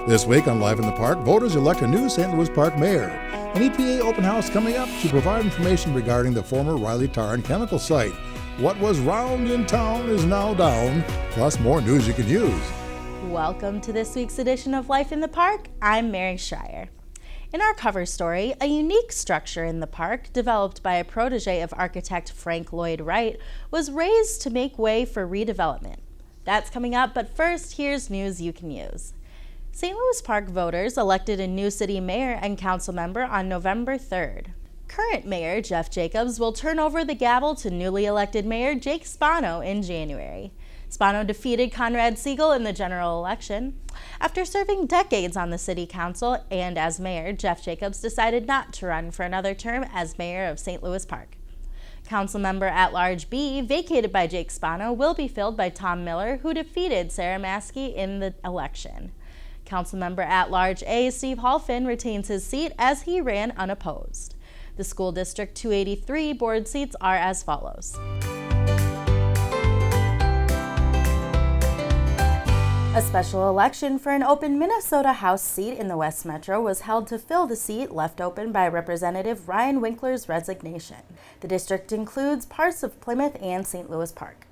This week on Live in the Park, voters elect a new St. Louis Park mayor. An EPA open house coming up to provide information regarding the former Reilly Tar Chemical site. What was round in town is now down, plus more news you can use. Welcome to this week's edition of Life in the Park. I'm Mary Schreier. In our cover story, a unique structure in the park, developed by a protege of architect Frank Lloyd Wright, was raised to make way for redevelopment. That's coming up, but first, here's news you can use. St. Louis Park voters elected a new city mayor and council member on November 3rd. Current mayor Jeff Jacobs will turn over the gavel to newly elected mayor Jake Spano in January. Spano defeated Conrad Siegel in the general election. After serving decades on the city council and as mayor, Jeff Jacobs decided not to run for another term as mayor of St. Louis Park. Councilmember at-large B, vacated by Jake Spano, will be filled by Tom Miller, who defeated Sarah Maskey in the election. Councilmember at-large A, Steve Halfin, retains his seat as he ran unopposed. The School District 283 board seats are as follows. A special election for an open Minnesota House seat in the West Metro was held to fill the seat left open by Representative Ryan Winkler's resignation. The district includes parts of Plymouth and St. Louis Park.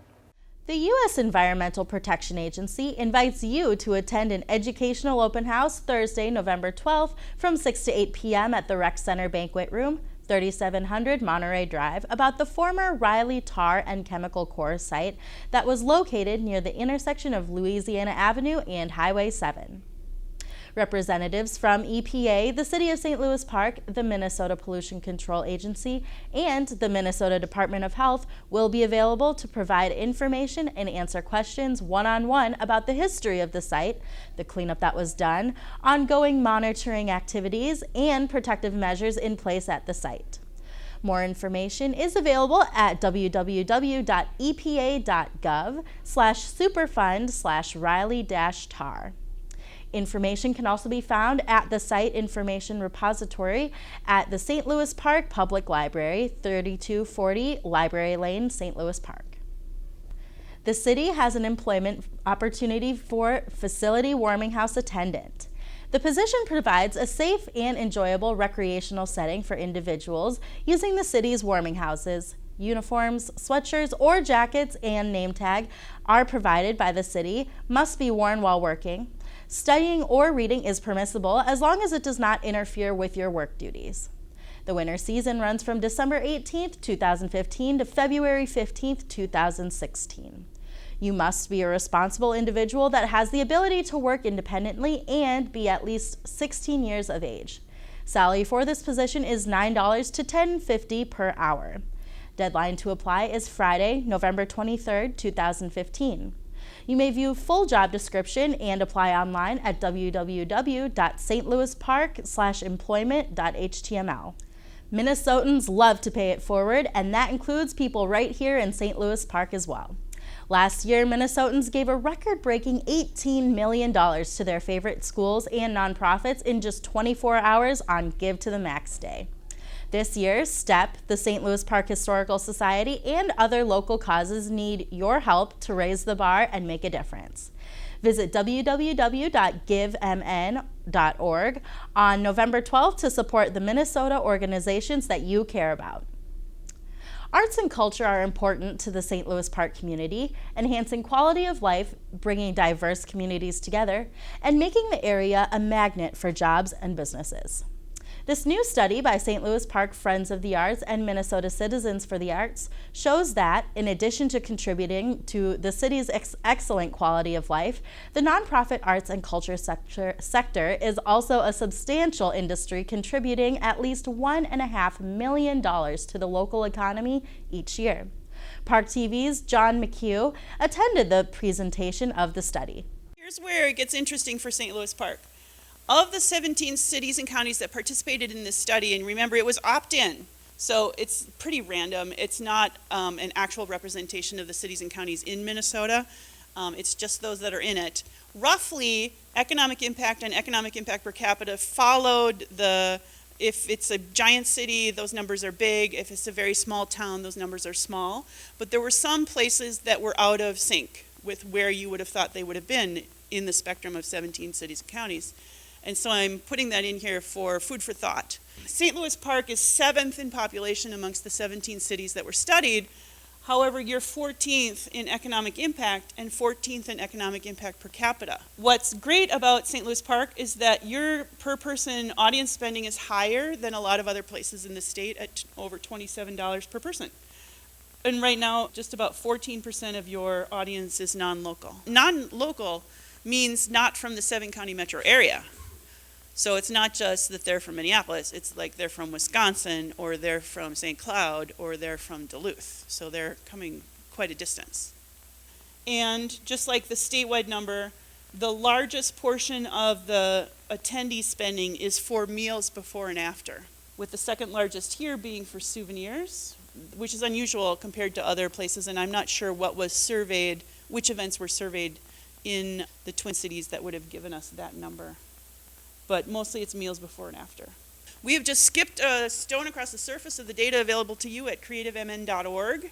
The U.S. Environmental Protection Agency invites you to attend an educational open house Thursday, November 12th from 6 to 8 p.m. at the Rec Center Banquet Room, 3700 Monterey Drive, about the former Reilly Tar Chemical core site that was located near the intersection of Louisiana Avenue and Highway 7. Representatives from EPA, the City of St. Louis Park, the Minnesota Pollution Control Agency, and the Minnesota Department of Health will be available to provide information and answer questions one-on-one about the history of the site, the cleanup that was done, ongoing monitoring activities, and protective measures in place at the site. More information is available at www.epa.gov/superfund/Reilly-Tar. Information can also be found at the Site Information Repository at the St. Louis Park Public Library, 3240 Library Lane, St. Louis Park. The city has an employment opportunity for facility warming house attendant. The position provides a safe and enjoyable recreational setting for individuals using the city's warming houses. Uniforms, sweatshirts, or jackets and name tag are provided by the city, must be worn while working. Studying or reading is permissible as long as it does not interfere with your work duties. The winter season runs from December 18th, 2015 to February 15th, 2016. You must be a responsible individual that has the ability to work independently and be at least 16 years of age. Salary for this position is $9 to $10.50 per hour. Deadline to apply is Friday, November 23rd, 2015. You may view full job description and apply online at www.stlouispark/employment.html. Minnesotans love to pay it forward, and that includes people right here in St. Louis Park as well. Last year, Minnesotans gave a record-breaking $18 million to their favorite schools and nonprofits in just 24 hours on Give to the Max Day. This year, STEP, the St. Louis Park Historical Society, and other local causes need your help to raise the bar and make a difference. Visit www.givemn.org on November 12th to support the Minnesota organizations that you care about. Arts and culture are important to the St. Louis Park community, enhancing quality of life, bringing diverse communities together, and making the area a magnet for jobs and businesses. This new study by St. Louis Park Friends of the Arts and Minnesota Citizens for the Arts shows that, in addition to contributing to the city's excellent quality of life, the nonprofit arts and culture sector is also a substantial industry, contributing at least $1.5 million to the local economy each year. Park TV's John McHugh attended the presentation of the study. Here's where it gets interesting for St. Louis Park. Of the 17 cities and counties that participated in this study, and remember it was opt-in, so it's pretty random. It's not an actual representation of the cities and counties in Minnesota. It's just those that are in it. Roughly, economic impact and economic impact per capita followed the, if it's a giant city, those numbers are big. If it's a very small town, those numbers are small. But there were some places that were out of sync. with where you would have thought they would have been in the spectrum of 17 cities and counties. And so I'm putting that in here for food for thought. St. Louis Park is 7th in population amongst the 17 cities that were studied. However, you're 14th in economic impact and 14th in economic impact per capita. What's great about St. Louis Park is that your per person audience spending is higher than a lot of other places in the state at over $27 per person. And right now, just about 14% of your audience is non-local. Non-local means not from the 7-county metro area. So it's not just that they're from Minneapolis, it's like they're from Wisconsin, or they're from St. Cloud, or they're from Duluth. So they're coming quite a distance. And just like the statewide number, the largest portion of the attendee spending is for meals before and after, with the second largest here being for souvenirs, which is unusual compared to other places, and I'm not sure what was surveyed, which events were surveyed in the Twin Cities that would have given us that number. But mostly it's meals before and after. We have just skipped a stone across the surface of the data available to you at creativemn.org.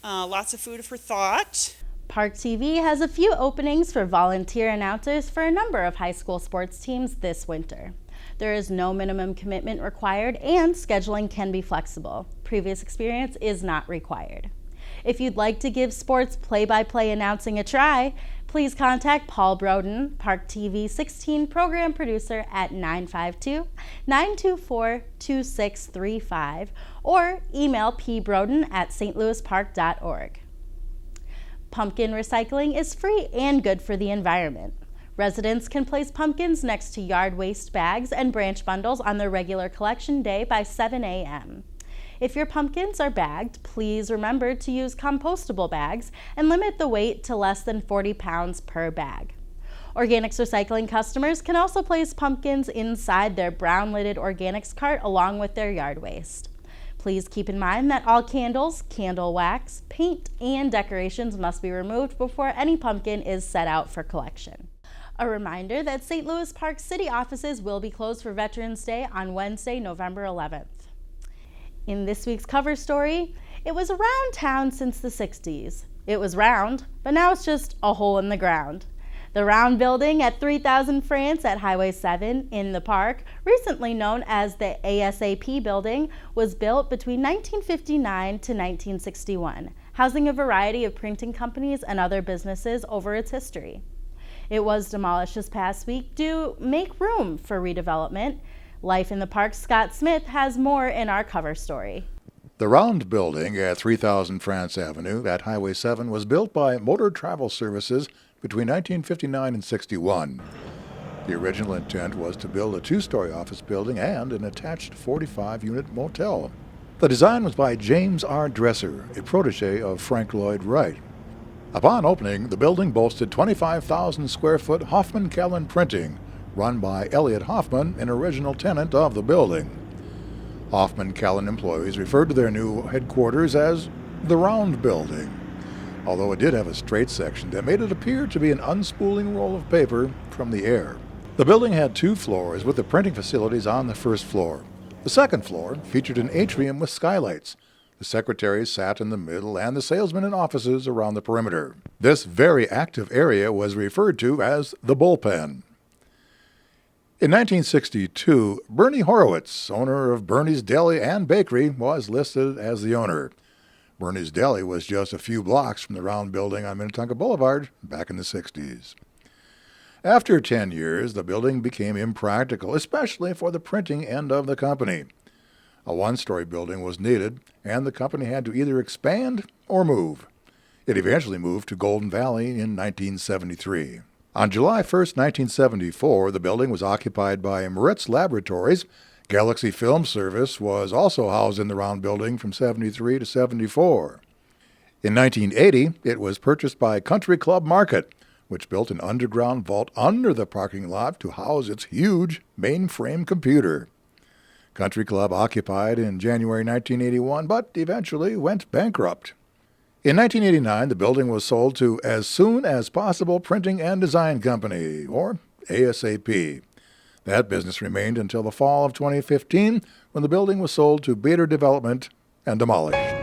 Lots of food for thought. Park TV has a few openings for volunteer announcers for a number of high school sports teams this winter. There is no minimum commitment required and scheduling can be flexible. Previous experience is not required. If you'd like to give sports play-by-play announcing a try, please contact Paul Broden, Park TV 16 program producer at 952-924-2635 or email pbroden@stlouispark.org. Pumpkin recycling is free and good for the environment. Residents can place pumpkins next to yard waste bags and branch bundles on their regular collection day by 7 a.m. If your pumpkins are bagged, please remember to use compostable bags and limit the weight to less than 40 pounds per bag. Organics recycling customers can also place pumpkins inside their brown-lidded organics cart along with their yard waste. Please keep in mind that all candles, candle wax, paint, and decorations must be removed before any pumpkin is set out for collection. A reminder that St. Louis Park City offices will be closed for Veterans Day on Wednesday, November 11th. In this week's cover story, it was around town since the 60s. It was round, but now it's just a hole in the ground. The round building at 3000 France at Highway 7 in the park, recently known as the ASAP building, was built between 1959 to 1961, housing a variety of printing companies and other businesses over its history. It was demolished this past week to make room for redevelopment. Life in the Park's Scott Smith has more in our cover story. The round building at 3000 France Avenue at Highway 7 was built by Motor Travel Services between 1959 and 61. The original intent was to build a 2-story office building and an attached 45-unit motel. The design was by James R. Dresser, a protege of Frank Lloyd Wright. Upon opening, the building boasted 25,000 square foot Hoffman Kellen printing, run by Elliot Hoffman, an original tenant of the building. Hoffman Kellen employees referred to their new headquarters as the Round Building, although it did have a straight section that made it appear to be an unspooling roll of paper from the air. The building had 2 floors with the printing facilities on the first floor. The second floor featured an atrium with skylights. The secretaries sat in the middle and the salesmen in offices around the perimeter. This very active area was referred to as the bullpen. In 1962, Bernie Horowitz, owner of Bernie's Deli and Bakery, was listed as the owner. Bernie's Deli was just a few blocks from the round building on Minnetonka Boulevard back in the 60s. After 10 years, the building became impractical, especially for the printing end of the company. A 1-story building was needed, and the company had to either expand or move. It eventually moved to Golden Valley in 1973. On July 1, 1974, the building was occupied by Moritz Laboratories. Galaxy Film Service was also housed in the round building from 73 to 74. In 1980, it was purchased by Country Club Market, which built an underground vault under the parking lot to house its huge mainframe computer. Country Club occupied in January 1981, but eventually went bankrupt. In 1989, the building was sold to As Soon As Possible Printing and Design Company, or ASAP. That business remained until the fall of 2015, when the building was sold to Bader Development and demolished.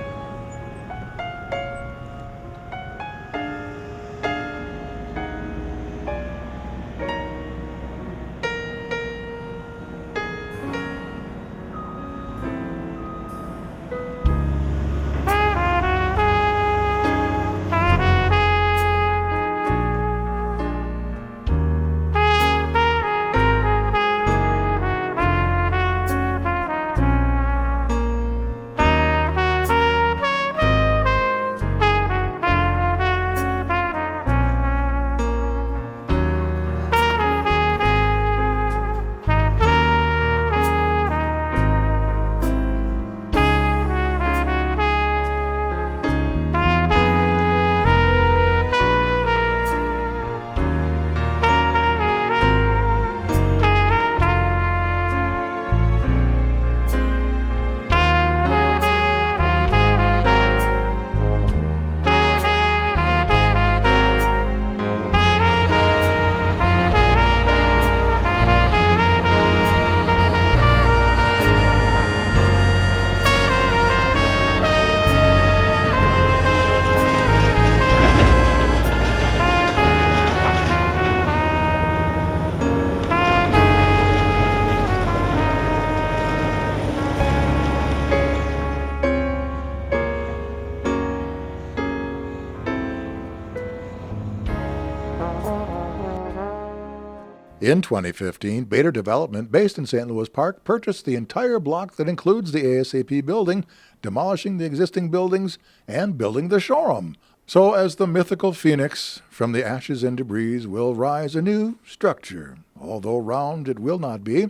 In 2015, Bader Development, based in St. Louis Park, purchased the entire block that includes the ASAP building, demolishing the existing buildings and building the showroom. So as the mythical phoenix from the ashes and debris will rise a new structure, although round it will not be,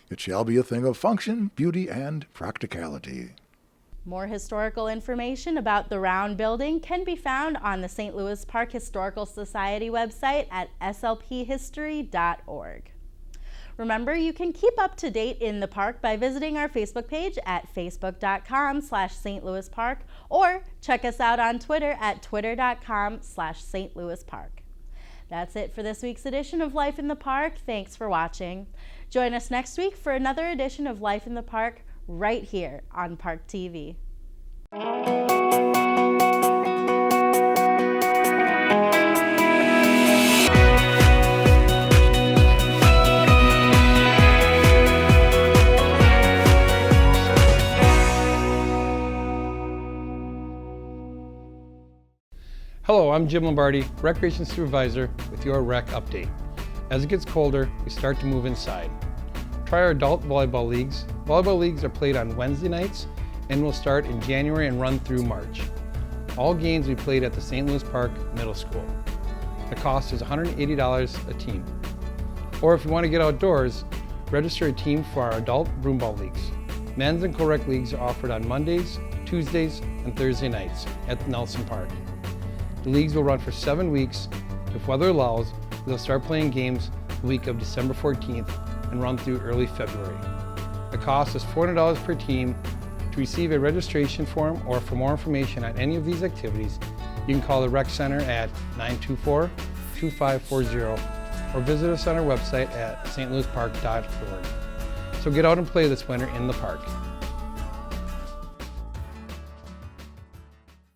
it shall be a thing of function, beauty, and practicality. More historical information about the round building can be found on the St. Louis Park Historical Society website at slphistory.org. Remember, you can keep up to date in the park by visiting our Facebook page at facebook.com/St. Louis Park or check us out on Twitter at twitter.com/St. Louis Park. That's it for this week's edition of Life in the Park. Thanks for watching. Join us next week for another edition of Life in the Park right here on Park TV. Hello, I'm Jim Lombardi, Recreation Supervisor with your Rec Update. As it gets colder, we start to move inside. Try our adult volleyball leagues. Volleyball leagues are played on Wednesday nights and will start in January and run through March. All games will be played at the St. Louis Park Middle School. The cost is $180 a team. Or if you want to get outdoors, register a team for our adult broomball leagues. Men's and co-rec leagues are offered on Mondays, Tuesdays, and Thursday nights at Nelson Park. The leagues will run for 7 weeks. If weather allows, we'll start playing games the week of December 14th and run through early February. The cost is $400 per team. To receive a registration form or for more information on any of these activities, you can call the Rec Center at 924-2540 or visit us on our website at stlouispark.org. So get out and play this winter in the park.